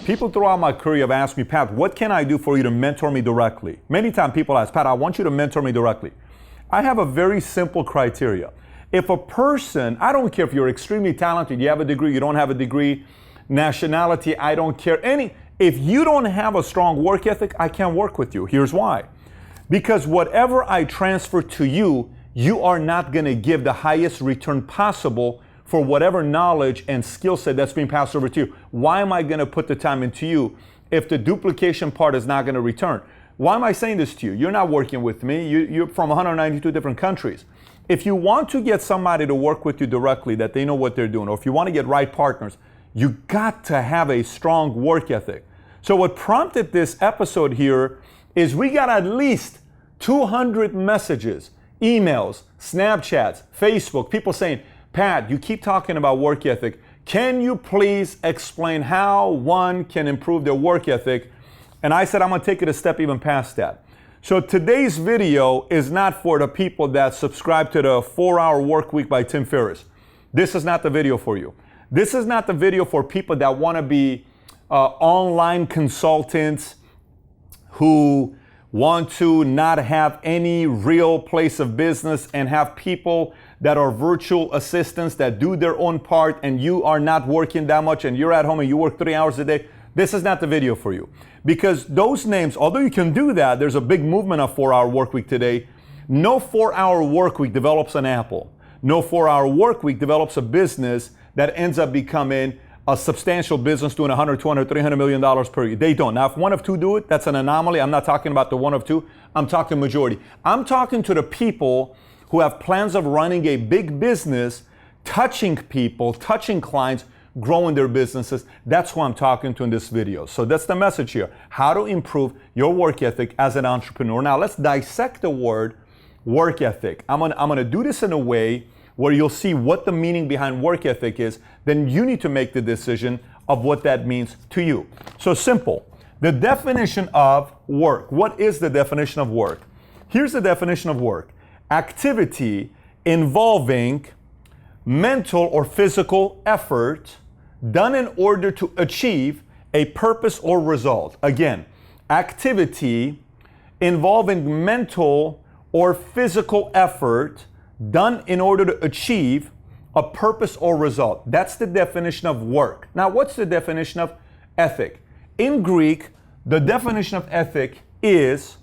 People throughout my career have asked me, Pat, what can I do for you to mentor me directly? Many times people ask, Pat, I want you to mentor me directly. I have a very simple criteria. If a person, I don't care if you're extremely talented, you have a degree, you don't have a degree, nationality, I don't care. If you don't have a strong work ethic, I can't work with you. Here's why. Because whatever I transfer to you, you are not going to give the highest return possible for whatever knowledge and skill set that's being passed over to you. Why am I going to put the time into you if the duplication part is not going to return? Why am I saying this to you? You're not working with me. You're from 192 different countries. If you want to get somebody to work with you directly, that they know what they're doing, or if you want to get right partners, you got to have a strong work ethic. So what prompted this episode here is we got at least 200 messages, emails, Snapchats, Facebook, people saying, Pat, you keep talking about work ethic. Can you please explain how one can improve their work ethic? And I said, I'm going to take it a step even past that. So today's video is not for the people that subscribe to the 4-Hour Work Week by Tim Ferriss. This is not the video for you. This is not the video for people that want to be online consultants who want to not have any real place of business and have people that are virtual assistants that do their own part, and you are not working that much and you're at home and you work 3 hours a day. This is not the video for you. Because those names, although you can do that, there's a big movement of 4-Hour Work Week today. No 4-Hour Work Week develops an Apple. No 4-Hour Work Week develops a business that ends up becoming a substantial business doing $100, $200, $300 million per year. They don't. Now, if one of two do it, that's an anomaly. I'm not talking about the one of two. I'm talking majority. I'm talking to the people who have plans of running a big business, touching people, touching clients, growing their businesses. That's who I'm talking to in this video. So that's the message here. How to improve your work ethic as an entrepreneur. Now, let's dissect the word work ethic. I'm gonna do this in a way where you'll see what the meaning behind work ethic is. Then you need to make the decision of what that means to you. So simple. The definition of work. What is the definition of work? Here's the definition of work. Activity involving mental or physical effort done in order to achieve a purpose or result. Again, activity involving mental or physical effort done in order to achieve a purpose or result. That's the definition of work. Now, what's the definition of ethic? In Greek, the definition of ethic is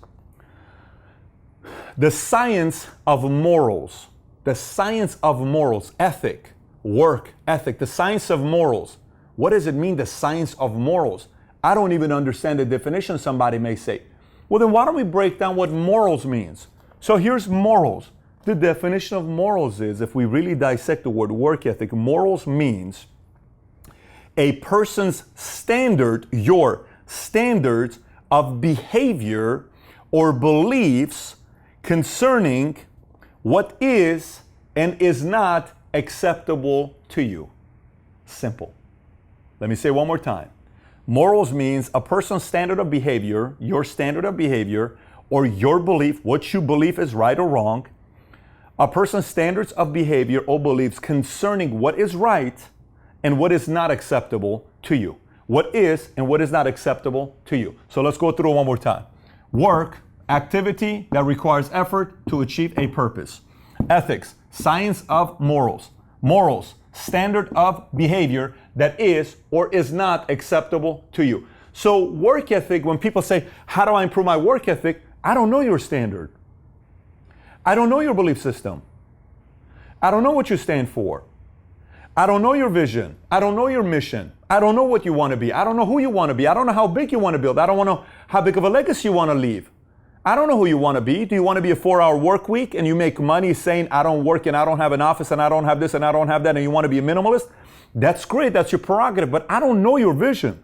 the science of morals. The science of morals. Ethic, work, ethic, the science of morals. What does it mean, the science of morals? I don't even understand the definition, somebody may say. Well, then why don't we break down what morals means? So here's morals. The definition of morals is, if we really dissect the word work ethic, morals means a person's standard, your standards of behavior or beliefs concerning what is and is not acceptable to you. Simple. Let me say one more time. Morals means a person's standard of behavior, your standard of behavior, or your belief, what you believe is right or wrong, a person's standards of behavior or beliefs concerning what is right and what is not acceptable to you. What is and what is not acceptable to you. So let's go through it one more time. Work, activity that requires effort to achieve a purpose. Ethics, science of morals. Morals, standard of behavior that is or is not acceptable to you. So work ethic, when people say, how do I improve my work ethic? I don't know your standard. I don't know your belief system. I don't know what you stand for. I don't know your vision. I don't know your mission. I don't know what you want to be. I don't know who you want to be. I don't know how big you want to build. I don't know how big of a legacy you want to leave. I don't know who you want to be. Do you want to be a 4-hour work week and you make money saying, I don't work and I don't have an office and I don't have this and I don't have that, and you want to be a minimalist? That's great. That's your prerogative. But I don't know your vision.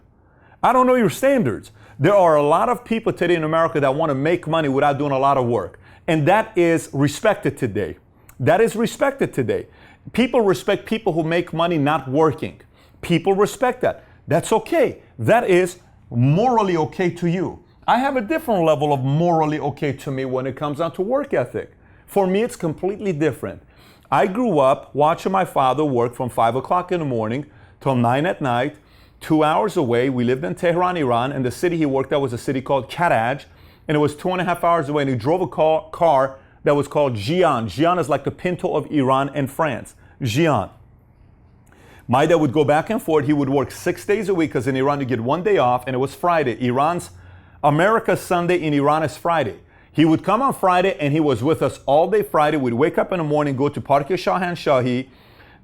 I don't know your standards. There are a lot of people today in America that want to make money without doing a lot of work. And that is respected today. That is respected today. People respect people who make money not working. People respect that. That's okay. That is morally okay to you. I have a different level of morally okay to me when it comes down to work ethic. For me, it's completely different. I grew up watching my father work from 5 o'clock in the morning till 9 at night. 2 hours away. We lived in Tehran, Iran, and the city he worked at was a city called Karaj, and it was 2.5 hours away, and he drove a car that was called Gian. Gian is like the Pinto of Iran and France. Gian. My dad would go back and forth. He would work 6 days a week because in Iran you get 1 day off, and it was Friday. America's Sunday, in Iran is Friday. He would come on Friday, and he was with us all day Friday. We'd wake up in the morning, go to Park Shahan Shahi.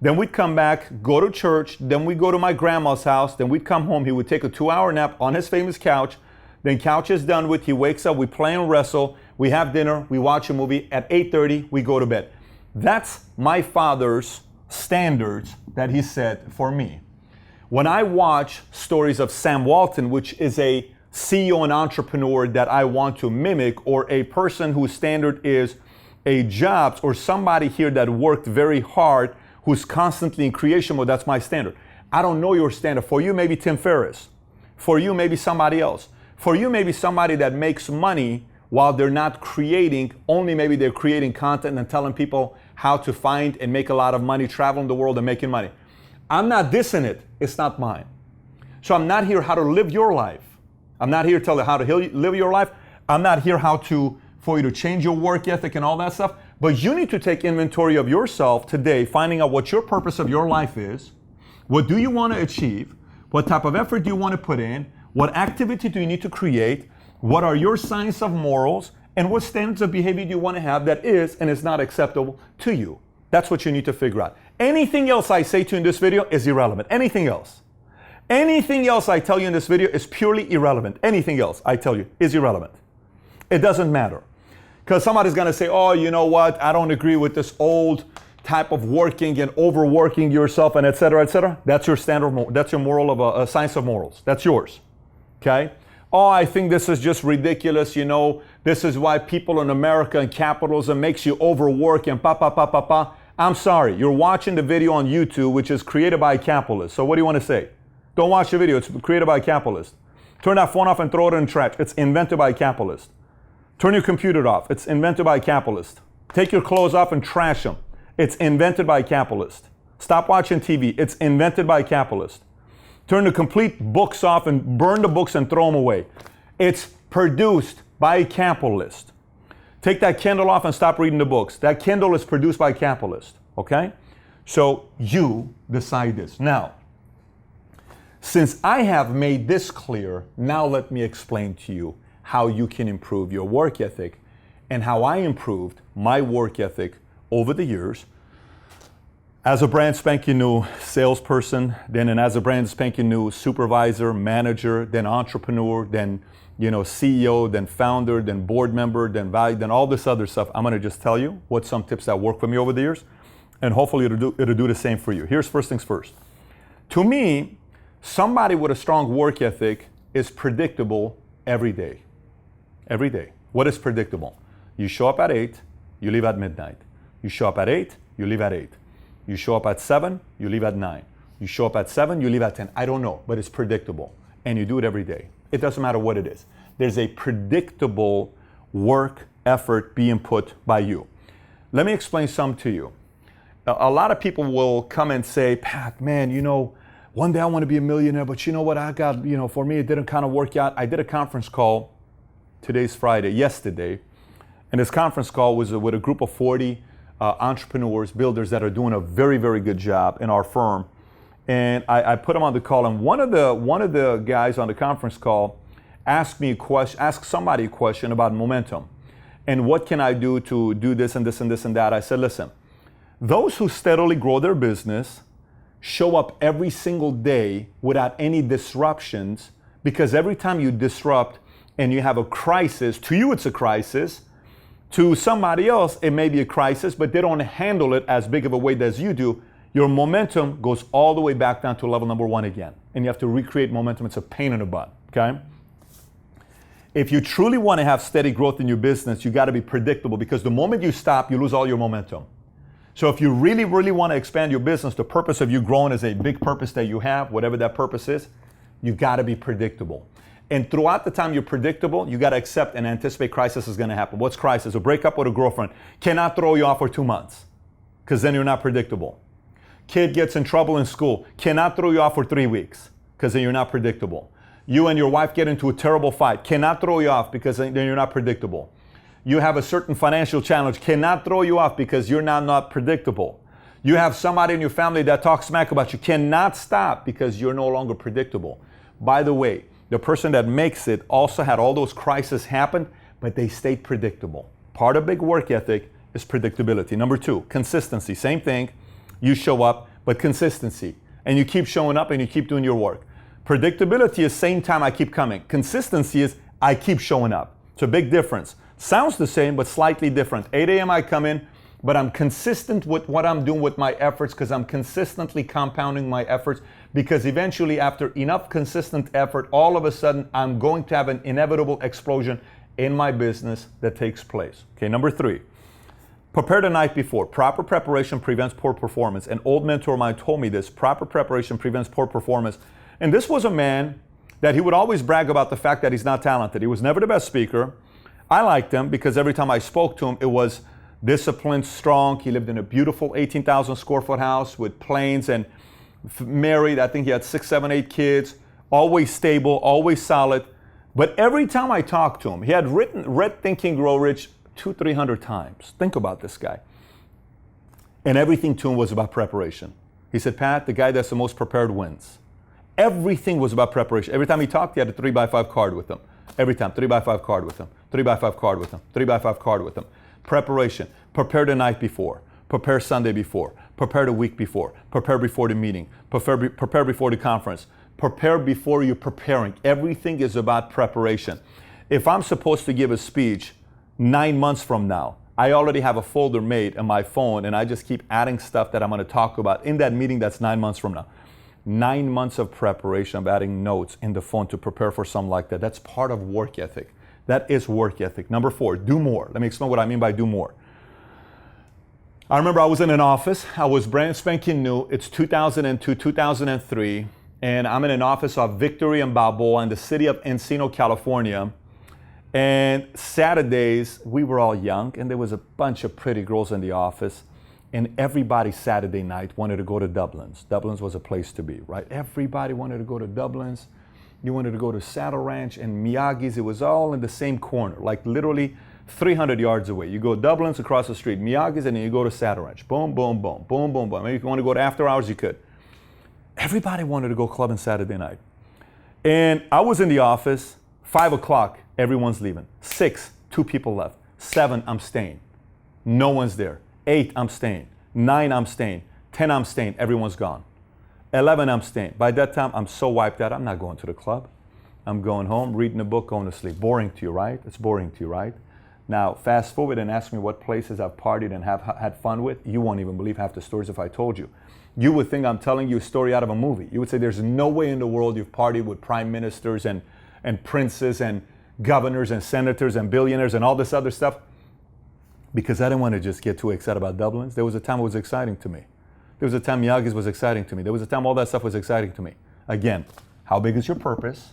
Then we'd come back, go to church. Then we'd go to my grandma's house. Then we'd come home. He would take a 2-hour nap on his famous couch. Then couch is done with. He wakes up. We play and wrestle. We have dinner. We watch a movie. At 8:30, we go to bed. That's my father's standards that he set for me. When I watch stories of Sam Walton, which is a CEO and entrepreneur that I want to mimic, or a person whose standard is a Jobs, or somebody here that worked very hard, who's constantly in creation mode, that's my standard. I don't know your standard. For you, maybe Tim Ferriss. For you, maybe somebody else. For you, maybe somebody that makes money while they're not creating, only maybe they're creating content and telling people how to find and make a lot of money, traveling the world and making money. I'm not dissing it. It's not mine. So I'm not here how to live your life. I'm not here to tell you how to live your life. I'm not here for you to change your work ethic and all that stuff. But you need to take inventory of yourself today, finding out what your purpose of your life is. What do you want to achieve? What type of effort do you want to put in? What activity do you need to create? What are your signs of morals? And what standards of behavior do you want to have that is and is not acceptable to you? That's what you need to figure out. Anything else I say to you in this video is irrelevant. Anything else. Anything else I tell you in this video is purely irrelevant. Anything else I tell you is irrelevant. It doesn't matter. Because somebody's going to say, oh, you know what? I don't agree with this old type of working and overworking yourself and et cetera, et cetera. That's your standard. That's your moral of a science of morals. That's yours. Okay? Oh, I think this is just ridiculous. You know, this is why people in America and capitalism makes you overwork and pa, pa, pa, pa, pa. I'm sorry. You're watching the video on YouTube, which is created by a capitalist. So what do you want to say? Don't watch the video. It's created by a capitalist. Turn that phone off and throw it in the trash. It's invented by a capitalist. Turn your computer off. It's invented by a capitalist. Take your clothes off and trash them. It's invented by a capitalist. Stop watching TV. It's invented by a capitalist. Turn the complete books off and burn the books and throw them away. It's produced by a capitalist. Take that Kindle off and stop reading the books. That Kindle is produced by a capitalist. Okay? So you decide this. Now, since I have made this clear, now let me explain to you how you can improve your work ethic and how I improved my work ethic over the years as a brand spanking new salesperson, then as a brand spanking new supervisor, manager, then entrepreneur, then CEO, then founder, then board member, then value, then all this other stuff. I'm going to just tell you what some tips that work for me over the years, and hopefully it'll do the same for you. Here's first things first. To me, somebody with a strong work ethic is predictable every day. Every day. What is predictable? You show up at 8, you leave at midnight. You show up at 8, you leave at 8. You show up at 7, you leave at 9. You show up at 7, you leave at 10. I don't know, but it's predictable. And you do it every day. It doesn't matter what it is. There's a predictable work effort being put by you. Let me explain some to you. A lot of people will come and say, Pat, man, one day I want to be a millionaire, but you know what? I got, for me, it didn't kind of work out. I did a conference call, today's Friday, yesterday, and this conference call was with a group of 40 entrepreneurs, builders that are doing a very, very good job in our firm. And I put them on the call, and one of the guys on the conference call asked somebody a question about momentum. And what can I do to do this and this and this and that? I said, listen, those who steadily grow their business show up every single day without any disruptions, because every time you disrupt and you have a crisis, to you it's a crisis, to somebody else it may be a crisis, but they don't handle it as big of a weight as you do. Your momentum goes all the way back down to level number 1 again. And you have to recreate momentum. It's a pain in the butt, okay? If you truly want to have steady growth in your business, you got to be predictable, because the moment you stop, you lose all your momentum. So if you really, really want to expand your business, the purpose of you growing is a big purpose that you have, whatever that purpose is, you got to be predictable. And throughout the time you're predictable, you got to accept and anticipate crisis is going to happen. What's crisis? A breakup with a girlfriend cannot throw you off for 2 months, because then you're not predictable. Kid gets in trouble in school, cannot throw you off for 3 weeks, because then you're not predictable. You and your wife get into a terrible fight, cannot throw you off because then you're not predictable. You have a certain financial challenge, cannot throw you off because you're not predictable. You have somebody in your family that talks smack about you, cannot stop because you're no longer predictable. By the way, the person that makes it also had all those crises happen, but they stayed predictable. Part of big work ethic is predictability. Number 2, consistency. Same thing. You show up, but consistency. And you keep showing up and you keep doing your work. Predictability is same time I keep coming. Consistency is I keep showing up. It's a big difference. Sounds the same, but slightly different. 8 a.m. I come in, but I'm consistent with what I'm doing with my efforts because I'm consistently compounding my efforts, because eventually after enough consistent effort, all of a sudden I'm going to have an inevitable explosion in my business that takes place. Okay, number 3, prepare the night before. Proper preparation prevents poor performance. An old mentor of mine told me this: proper preparation prevents poor performance. And this was a man that he would always brag about the fact that he's not talented. He was never the best speaker. I liked him because every time I spoke to him, it was disciplined, strong. He lived in a beautiful 18,000 square foot house with planes and married. I think he had 6, 7, 8 kids, always stable, always solid. But every time I talked to him, he had read Think and Grow Rich 200-300 times. Think about this guy. And everything to him was about preparation. He said, Pat, the guy that's the most prepared wins. Everything was about preparation. Every time he talked, he had a 3x5 card with him. Every time, 3x5 card with him, 3x5 card with him, 3x5 card with him. Preparation. Prepare the night before. Prepare Sunday before. Prepare the week before. Prepare before the meeting. Prepare before the conference. Prepare before you're preparing. Everything is about preparation. If I'm supposed to give a speech 9 months from now, I already have a folder made on my phone and I just keep adding stuff that I'm going to talk about in that meeting that's 9 months from now. 9 months of preparation. I'm adding notes in the phone to prepare for something like that. That's part of work ethic. That is work ethic. Number 4, do more. Let me explain what I mean by do more. I remember I was in an office. I was brand spanking new. It's 2002, 2003. And I'm in an office of Victory and Balboa in the city of Encino, California. And Saturdays, we were all young, and there was a bunch of pretty girls in the office. And everybody Saturday night wanted to go to Dublin's. Dublin's was a place to be, right? Everybody wanted to go to Dublin's. You wanted to go to Saddle Ranch and Miyagi's. It was all in the same corner, like literally 300 yards away. You go Dublin's across the street, Miyagi's, and then you go to Saddle Ranch. Boom, boom, boom, boom, boom, boom. Maybe if you want to go to after hours, you could. Everybody wanted to go clubbing Saturday night. And I was in the office, 5 o'clock, everyone's leaving. 6, 2 people left. 7, I'm staying. No one's there. 8, I'm staying. 9, I'm staying. 10, I'm staying. Everyone's gone. 11, I'm staying. By that time, I'm so wiped out, I'm not going to the club. I'm going home, reading a book, going to sleep. Boring to you, right? It's boring to you, right? Now, fast forward and ask me what places I've partied and have had fun with. You won't even believe half the stories if I told you. You would think I'm telling you a story out of a movie. You would say there's no way in the world you've partied with prime ministers and princes and governors and senators and billionaires and all this other stuff. Because I didn't want to just get too excited about Dublin's. There was a time it was exciting to me. There was a time Miyagi's was exciting to me. There was a time all that stuff was exciting to me. Again, how big is your purpose?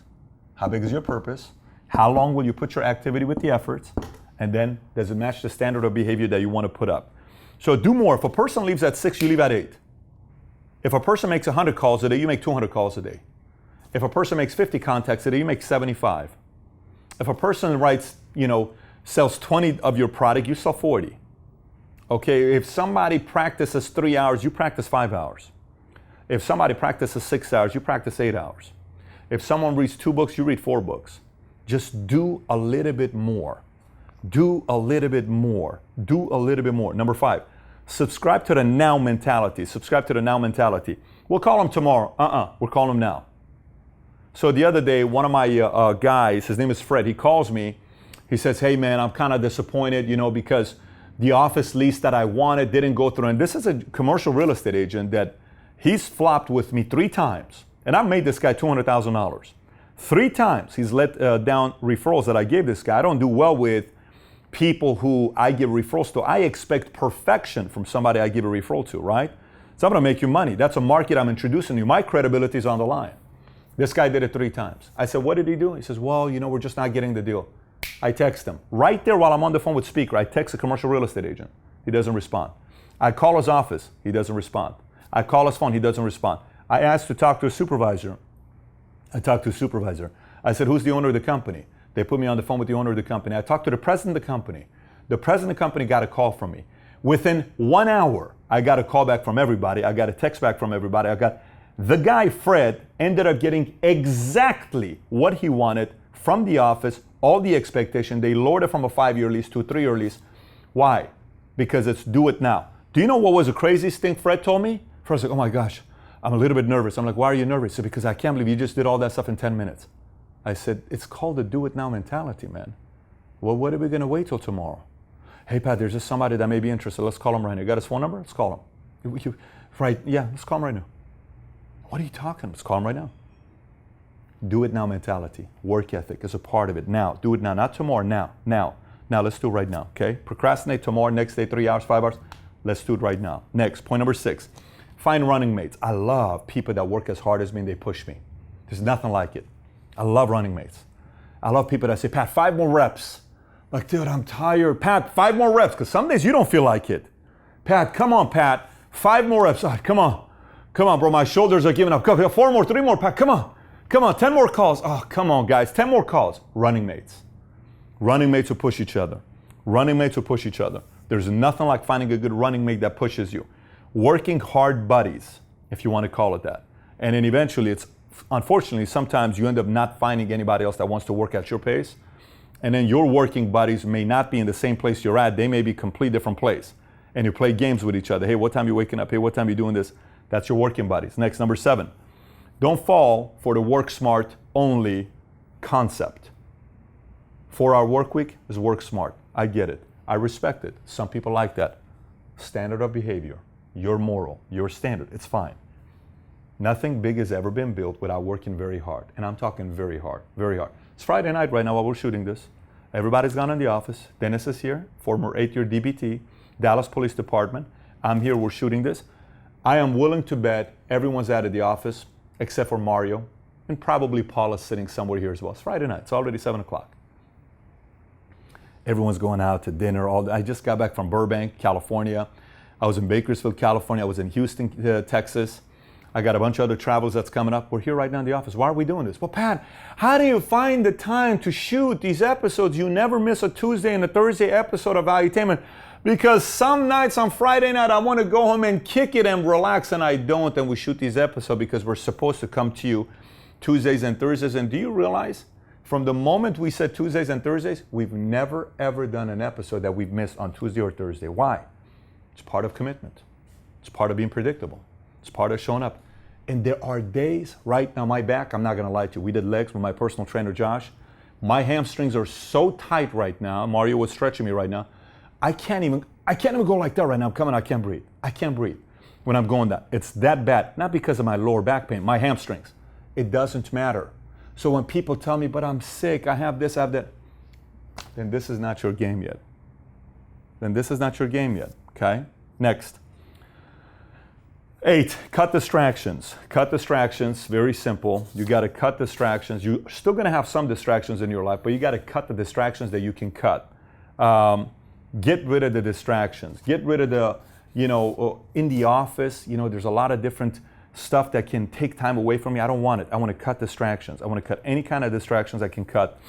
How big is your purpose? How long will you put your activity with the efforts? And then does it match the standard of behavior that you want to put up? So do more. If a person leaves at 6, you leave at 8. If a person makes 100 calls a day, you make 200 calls a day. If a person makes 50 contacts a day, you make 75. If a person writes, sells 20 of your product, you sell 40. Okay, if somebody practices 3 hours, you practice 5 hours. If somebody practices 6 hours, you practice 8 hours. If someone reads 2 books, you read 4 books. Just do a little bit more. Do a little bit more. Do a little bit more. Number 5, subscribe to the now mentality. Subscribe to the now mentality. We'll call them tomorrow. We'll call them now. So the other day, one of my guys, his name is Fred, he calls me. He says, hey man, I'm kind of disappointed, because the office lease that I wanted didn't go through. And this is a commercial real estate agent that he's flopped with me 3 times. And I've made this guy $200,000. 3 times he's let down referrals that I gave this guy. I don't do well with people who I give referrals to. I expect perfection from somebody I give a referral to, right? So I'm going to make you money. That's a market I'm introducing you. My credibility is on the line. This guy did it 3 times. I said, what did he do? He says, well, we're just not getting the deal. I text him. Right there while I'm on the phone with Speaker, I text a commercial real estate agent. He doesn't respond. I call his office. He doesn't respond. I call his phone. He doesn't respond. I asked to talk to a supervisor. I talked to a supervisor. I said, who's the owner of the company? They put me on the phone with the owner of the company. I talked to the president of the company. The president of the company got a call from me. Within 1 hour, I got a call back from everybody. I got a text back from everybody. The guy, Fred, ended up getting exactly what he wanted from the office, all the expectation. They lowered it from a 5-year lease to a 3-year lease. Why? Because it's do it now. Do you know what was the craziest thing Fred told me? Fred's like, oh my gosh, I'm a little bit nervous. I'm like, why are you nervous? He said, because I can't believe you just did all that stuff in 10 minutes. I said, it's called the do it now mentality, man. Well, what are we going to wait till tomorrow? Hey, Pat, there's just somebody that may be interested. Let's call him right now. You got his phone number? Let's call him. Right, yeah, let's call him right now. What are you talking about? Let's call him right now. Do it now mentality. Work ethic is a part of it. Now, do it now, not tomorrow, now. Now, let's do it right now, okay? Procrastinate tomorrow, next day, 3 hours, 5 hours. Let's do it right now. Next, point number 6. Find running mates. I love people that work as hard as me and they push me. There's nothing like it. I love running mates. I love people that say, Pat, 5 more reps. Like, dude, I'm tired. Pat, 5 more reps, because some days you don't feel like it. Pat, come on, Pat. 5 more reps. Oh, come on. Come on, bro. My shoulders are giving up. Come on, 4 more, 3 more, Pat. Come on. Come on, 10 more calls. Oh, come on, guys. 10 more calls. Running mates. Running mates will push each other. Running mates will push each other. There's nothing like finding a good running mate that pushes you. Working hard buddies, if you want to call it that. And then eventually, unfortunately, sometimes you end up not finding anybody else that wants to work at your pace. And then your working buddies may not be in the same place you're at. They may be a complete different place. And you play games with each other. Hey, what time are you waking up? Hey, what time are you doing this? That's your working buddies. Next, number 7. Don't fall for the work smart only concept. 4-hour work week is work smart. I get it. I respect it. Some people like that. Standard of behavior. Your moral. Your standard. It's fine. Nothing big has ever been built without working very hard. And I'm talking very hard. Very hard. It's Friday night right now while we're shooting this. Everybody's gone in the office. Dennis is here, former 8-year DBT, Dallas Police Department. I'm here, we're shooting this. I am willing to bet everyone's out of the office except for Mario, and probably Paul is sitting somewhere here as well. It's Friday night, it's already 7 o'clock. Everyone's going out to dinner. I just got back from Burbank, California. I was in Bakersfield, California. I was in Houston, Texas. I got a bunch of other travels that's coming up. We're here right now in the office. Why are we doing this? Well, Pat, how do you find the time to shoot these episodes? You never miss a Tuesday and a Thursday episode of Valuetainment. Because some nights on Friday night, I want to go home and kick it and relax, and I don't. And we shoot these episodes because we're supposed to come to you Tuesdays and Thursdays. And do you realize from the moment we said Tuesdays and Thursdays, we've never, ever done an episode that we've missed on Tuesday or Thursday. Why? It's part of commitment. It's part of being predictable. It's part of showing up. And there are days, right now, my back, I'm not going to lie to you. We did legs with my personal trainer, Josh. My hamstrings are so tight right now. Mario was stretching me right now. I can't even go like that right now. I'm coming, I can't breathe. I can't breathe when I'm going that. It's that bad. Not because of my lower back pain, my hamstrings. It doesn't matter. So when people tell me, but I'm sick, I have this, I have that, then this is not your game yet. Then this is not your game yet, okay? Next. 8, cut distractions. Cut distractions, very simple. You got to cut distractions. You're still going to have some distractions in your life, but you got to cut the distractions that you can cut. Get rid of the distractions. Get rid of the, in the office, there's a lot of different stuff that can take time away from me. I don't want it. I want to cut distractions. I want to cut any kind of distractions I can cut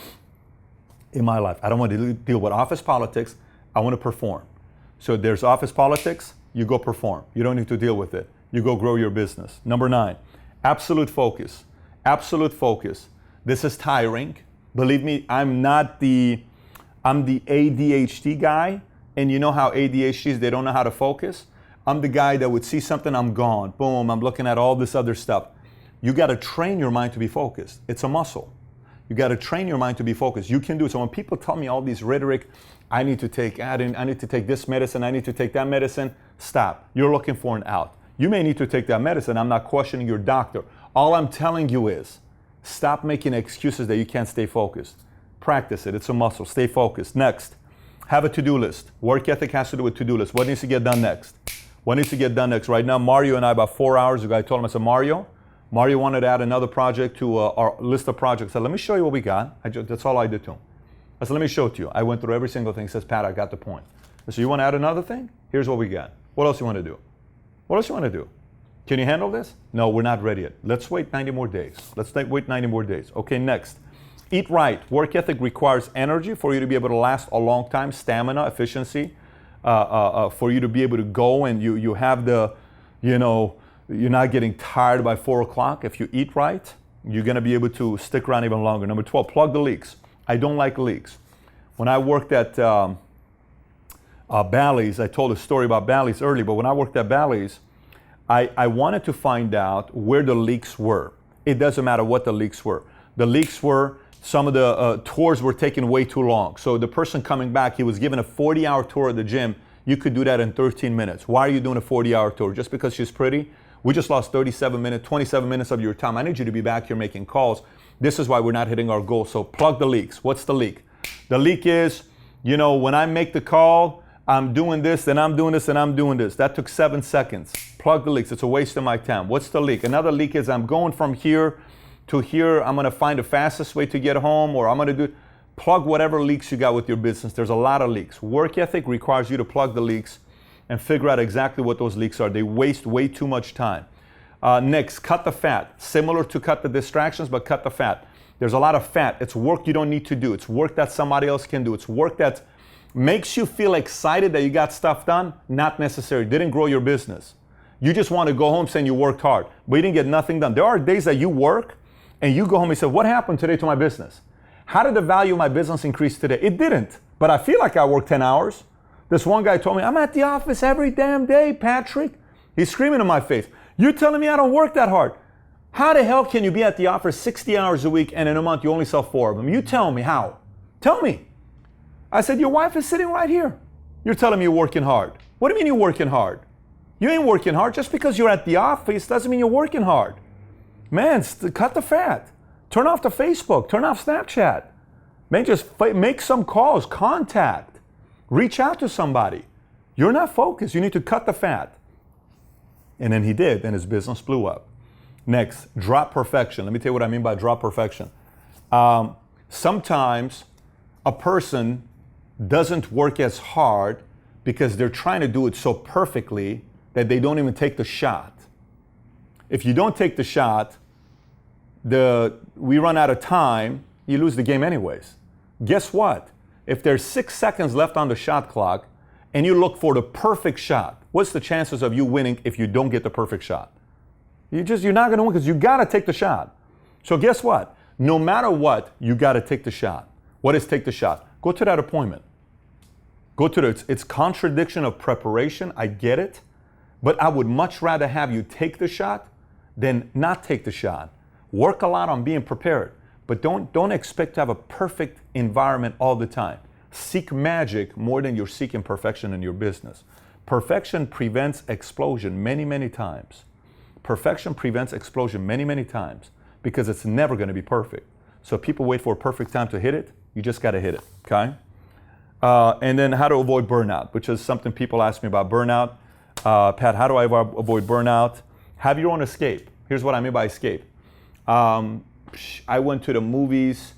in my life. I don't want to deal with office politics. I want to perform. So there's office politics, you go perform. You don't need to deal with it. You go grow your business. Number 9, absolute focus. Absolute focus. This is tiring. Believe me, I'm the ADHD guy, and you know how ADHDs, they don't know how to focus. I'm the guy that would see something, I'm gone. Boom, I'm looking at all this other stuff. You got to train your mind to be focused. It's a muscle. You got to train your mind to be focused. You can do it. So when people tell me all these rhetoric, I need to take this medicine, I need to take that medicine, stop. You're looking for an out. You may need to take that medicine. I'm not questioning your doctor. All I'm telling you is stop making excuses that you can't stay focused. Practice it. It's a muscle. Stay focused. Next, have a to-do list. Work ethic has to do with to-do list. What needs to get done next? What needs to get done next? Right now, Mario and I, about 4 hours ago, I told him, I said, Mario wanted to add another project to our list of projects. I said, let me show you what we got. That's all I did to him. I said, let me show it to you. I went through every single thing. He says, Pat, I got the point. I said, you want to add another thing? Here's what we got. What else you want to do? What else you want to do? Can you handle this? No, we're not ready yet. Let's wait 90 more days. Let's wait 90 more days. Okay, next. Eat right. Work ethic requires energy for you to be able to last a long time, stamina, efficiency, for you to be able to go and you have the, you know, you're not getting tired by 4 o'clock. If you eat right, you're going to be able to stick around even longer. Number 12, plug the leaks. I don't like leaks. When I worked at Bally's, I told a story about Bally's earlier, but when I worked at Bally's, I wanted to find out where the leaks were. It doesn't matter what the leaks were. The leaks were some of the tours were taking way too long. So the person coming back, he was given a 40-hour tour of the gym. You could do that in 13 minutes. Why are you doing a 40-hour tour? Just because she's pretty? We just lost 37 minutes, 27 minutes of your time. I need you to be back here making calls. This is why we're not hitting our goal. So plug the leaks. What's the leak? The leak is, you know, when I make the call, I'm doing this, and I'm doing this, and I'm doing this. That took 7 seconds. Plug the leaks. It's a waste of my time. What's the leak? Another leak is I'm going from here to here. I'm going to find the fastest way to get home, or I'm going to do. Plug whatever leaks you got with your business. There's a lot of leaks. Work ethic requires you to plug the leaks and figure out exactly what those leaks are. They waste way too much time. Next, cut the fat. Similar to cut the distractions, but cut the fat. There's a lot of fat. It's work you don't need to do. It's work that somebody else can do. It's work that makes you feel excited that you got stuff done. Not necessary. Didn't grow your business. You just want to go home saying you worked hard, but you didn't get nothing done. There are days that you work and you go home and say, what happened today to my business? How did the value of my business increase today? It didn't, but I feel like I worked 10 hours. This one guy told me, I'm at the office every damn day, Patrick. He's screaming in my face. You're telling me I don't work that hard. How the hell can you be at the office 60 hours a week and in a month you only sell 4 of them? You tell me how. Tell me. I said, your wife is sitting right here. You're telling me you're working hard. What do you mean you're working hard? You ain't working hard. Just because you're at the office doesn't mean you're working hard. Man, cut the fat. Turn off the Facebook. Turn off Snapchat. Man, just make some calls. Contact. Reach out to somebody. You're not focused. You need to cut the fat. And then he did, and his business blew up. Next, drop perfection. Let me tell you what I mean by drop perfection. Sometimes a person doesn't work as hard because they're trying to do it so perfectly that they don't even take the shot. If you don't take the shot, we run out of time, you lose the game anyways. Guess what? If there's 6 seconds left on the shot clock and you look for the perfect shot, what's the chances of you winning if you don't get the perfect shot? You're not going to win because you got to take the shot. So guess what? No matter what, you got to take the shot. What is take the shot? Go to that appointment. Go to it's contradiction of preparation. I get it. But I would much rather have you take the shot than not take the shot. Work a lot on being prepared, but don't expect to have a perfect environment all the time. Seek magic more than you're seeking perfection in your business. Perfection prevents explosion many, many times. Perfection prevents explosion many, many times because it's never going to be perfect. So people wait for a perfect time to hit it. You just got to hit it, okay? And then how to avoid burnout, which is something people ask me about burnout. Pat, how do I avoid burnout? Have your own escape. Here's what I mean by escape. I went to the movies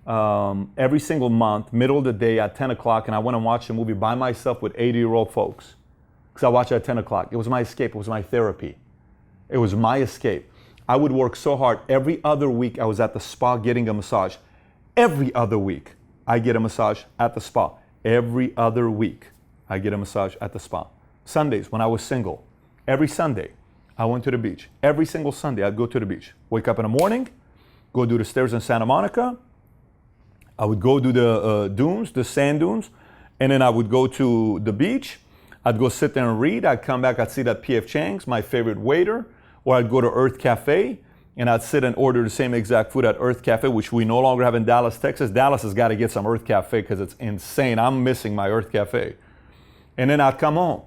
every single month, middle of the day at 10 o'clock, and I went and watched a movie by myself with 80-year-old folks because I watched it at 10 o'clock. It was my escape. It was my therapy. It was my escape. I would work so hard. Every other week, I was at the spa getting a massage. Every other week, I get a massage at the spa. Every other week, I get a massage at the spa. Sundays, when I was single, every Sunday, I went to the beach. Every single Sunday, I'd go to the beach. Wake up in the morning, go do the stairs in Santa Monica. I would go do the dunes, the sand dunes, and then I would go to the beach. I'd go sit there and read. I'd come back, I'd sit at P.F. Chang's, my favorite waiter, or I'd go to Earth Cafe, and I'd sit and order the same exact food at Earth Cafe, which we no longer have in Dallas, Texas. Dallas has got to get some Earth Cafe because it's insane. I'm missing my Earth Cafe. And then I'd come home.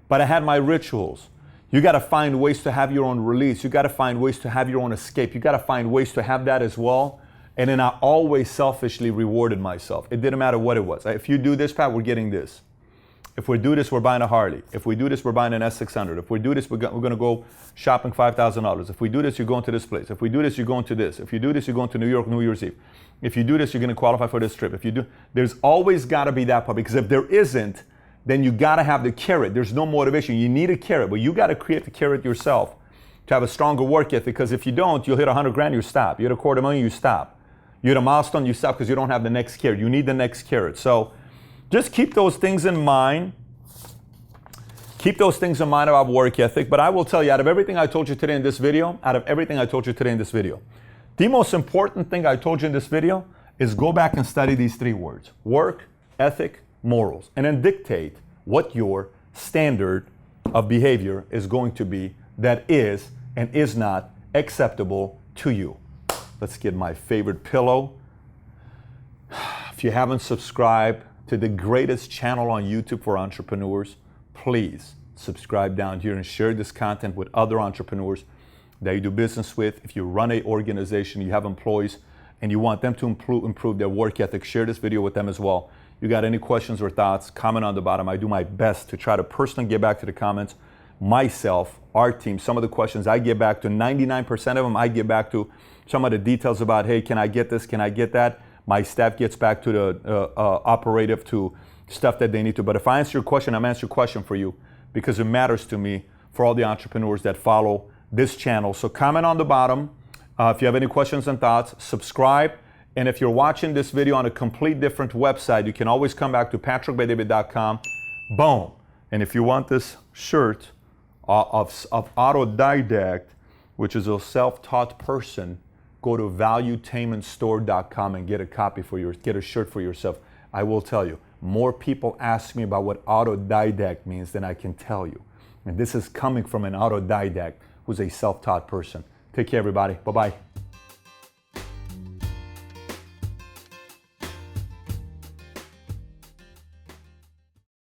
But I had my rituals. You got to find ways to have your own release. You got to find ways to have your own escape. You got to find ways to have that as well. And then I always selfishly rewarded myself. It didn't matter what it was. If you do this, Pat, we're getting this. If we do this, we're buying a Harley. If we do this, we're buying an S600. If we do this, we're going to go shopping $5,000. If we do this, you're going to this place. If we do this, you're going to this. If you do this, you're going to New York, New Year's Eve. If you do this, you're going to qualify for this trip. If you do, there's always got to be that part. Because if there isn't, then you got to have the carrot. There's no motivation. You need a carrot, but you got to create the carrot yourself. to have a stronger work ethic, because if you don't, you'll hit 100 grand, you stop. You hit $250,000, you stop. You hit a milestone, you stop because you don't have the next carrot. You need the next carrot. So just keep those things in mind. Keep those things in mind about work ethic. But I will tell you, out of everything I told you today in this video, the most important thing I told you in this video is go back and study these 3 words: work, ethic, morals, and then dictate what your standard of behavior is going to be that is and is not acceptable to you. Let's get my favorite pillow. If you haven't subscribed to the greatest channel on YouTube for entrepreneurs, please subscribe down here and share this content with other entrepreneurs that you do business with. If you run an organization, you have employees, and you want them to improve their work ethic, share this video with them as well. You got any questions or thoughts, comment on the bottom. I do my best to try to personally get back to the comments. Myself, our team, some of the questions I get back to, 99% of them I get back to. Some of the details about, hey, can I get this, can I get that? My staff gets back to the operative, to stuff that they need to. But if I answer your question, I'm answering your question for you, because it matters to me, for all the entrepreneurs that follow this channel. So comment on the bottom if you have any questions and thoughts. Subscribe. And if you're watching this video on a complete different website, you can always come back to patrickbydavid.com. Boom. And if you want this shirt of autodidact, which is a self-taught person, go to valuetainmentstore.com and get a copy get a shirt for yourself. I will tell you, more people ask me about what autodidact means than I can tell you. And this is coming from an autodidact who's a self-taught person. Take care, everybody. Bye-bye.